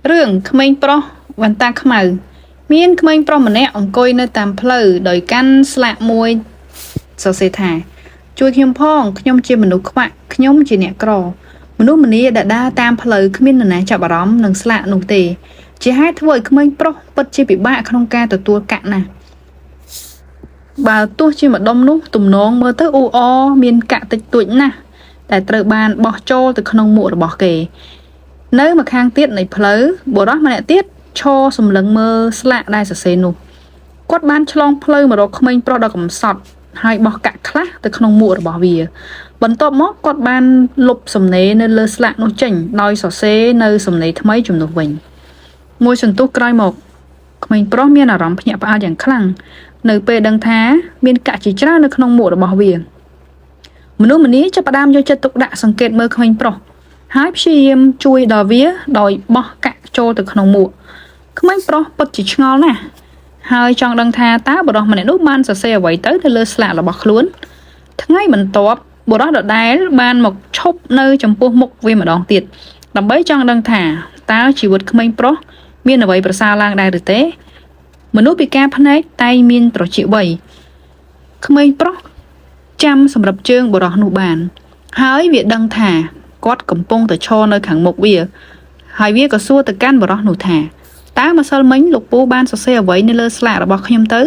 រឿងក្មេងប្រុសវ៉ាន់តាខ្មៅមានក្មេងប្រុសម្នាក់អង្គុយនៅតាមផ្លូវដោយកាន់ស្លាកមួយសរសេរថាជួយខ្ញុំផងខ្ញុំជាមនុស្សខ្វាក់ខ្ញុំជាអ្នកក្រមនុស្សម្នាដែលដើរតាមផ្លូវគ្មាននរណាចាប់អារម្មណ៍នឹងស្លាកនោះទេជាហេតុធ្វើឲ្យក្មេងប្រុសពិតជាពិបាកក្នុងការទទួលកាក់ណាស់បើទោះជាម្ដុំនោះទំនងមើលទៅអ៊ូអមានកាក់តិចតួចណាស់តែត្រូវបានបោះចូលទៅក្នុងមុខរបស់គេនៅម្ខាងទៀតនៃផ្លូវបុរសម្នាក់ទៀតឈរសម្លឹងមើលស្លាកដែលសរសេរនោះគាត់បានឆ្លងផ្លូវមករកក្មេងប្រុសដ៏កំសត់ហើយបោះកាក់ខ្លះទៅក្នុងមុខរបស់វាបន្ទាប់មកគាត់បានលុបសំណេរនៅលើស្លាកនោះចេញដោយសរសេរនៅសំណេរថ្មីជំនួសវិញមួយសន្ទុះក្រោយមកក្មេងប្រុសមានអារម្មណ៍ភ្ញាក់ផ្អើលយ៉ាងខ្លាំងនៅពេលដឹងថាមានកាក់ជាច្រើននៅក្នុងមុខរបស់វាមនុស្សម្នាចាប់ផ្ដើមយកចិត្តទុកដាក់សង្កេតមើលក្មេងប្រុសហើយព្យាយាមជួយដល់វាដោយបោះកាក់ចូលទៅក្នុងមុខក្មេងប្រុសពិតជាឆ្ងល់ណាស់ហើយចង់ដឹងថាតើបុរសម្នាក់នោះបានសរសេរអ្វីទៅលើស្លាករបស់ខ្លួនថ្ងៃបន្ទាប់បុរសដដែលបានមកឈប់នៅចំពោះមុខវាម្ដងទៀតដើម្បីចង់ដឹងថាតើជីវិតក្មេងប្រុសមានអ្វីប្រសើរឡើងដែរឬទេមនុស្សពិការភ្នែកតែមានត្រចៀកវៃក្មេងប្រុសចាំសម្រាប់ជើងបុរសនោះបានហើយវាដឹងថាគាត់កំពុងតែឈរនៅខាងមុខវាហើយវាក៏សួរទៅកាន់បុរសនោះថាតើម្សិលមិញលោកពូបានសរសេរអ្វីនៅលើស្លាករបស់ខ្ញុំទៅ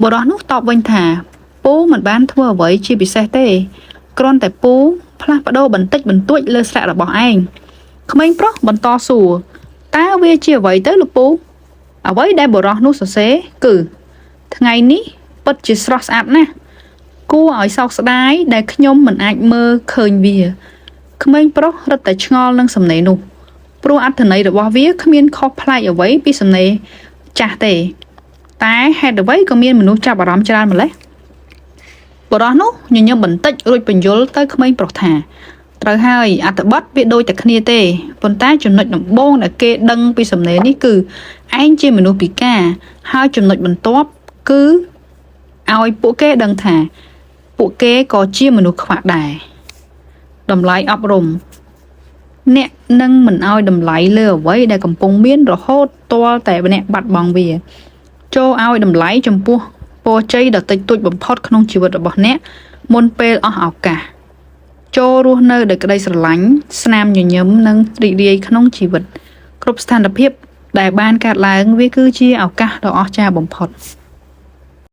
បុរសនោះតបវិញថាពូមិនបានធ្វើអ្វីជាពិសេសទេគ្រាន់តែពូផ្លាស់ប្ដូរបន្តិចបន្តួចលើស្លាករបស់ឯងក្មេងប្រុសបន្តសួរតើវាជាអ្វីទៅលោកពូអ្វីដែលបុរសនោះសរសេរគឺថ្ងៃនេះពិតជាស្រស់ស្អាតណាស់គួរឲ្យសោកស្ដាយដែលខ្ញុំមិនអាចមើលឃើញវាក្មេងប្រុសរឹតតែឆ្ងល់នឹងសំណេរនោះព្រោះអត្ថន័យរបស់វាគ្មានខុសប្លែកអ្វីពីសំណេរចាស់ទេតែហេតុអ្វីក៏មានមនុស្សចាប់អារម្មណ៍ច្រើនម្ល៉េះបុរសនោះញញឹមបន្តិចរួចបញ្យល់ទៅក្មេងប្រុសថាត្រូវហើយអត្ថបទវាដូចតែគ្នាទេប៉ុន្តែចំណុចដំបូងដែលគេដឹងពីសំណេរនេះគឺឯងជាមនុស្សពិការហើយចំណុចបន្ទាប់គឺឲ្យពួកគេដឹងថាពួកគេក៏ជាមនុស្សខ្វះដែរតម្លៃអប់រំអ្នកនឹងមិនឲ្យតម្លៃលើអ្វីដែលកំពុងមានរហូតទាល់តែអ្នកបាត់បង់វាចូលឲ្យតម្លៃចំពោះពរជ័យដ៏តិចតួចបំផុតក្នុងជីវិតរបស់អ្នកមុនពេលអស់ឱកាសចូលរស់នៅដោយក្តីស្រឡាញ់ស្នាមញញឹមនិងរីករាយក្នុងជីវិតគ្រប់ស្ថានភាពដែលបានកើតឡើងវាគឺជាឱកាសដ៏អស្ចារ្យបំផុត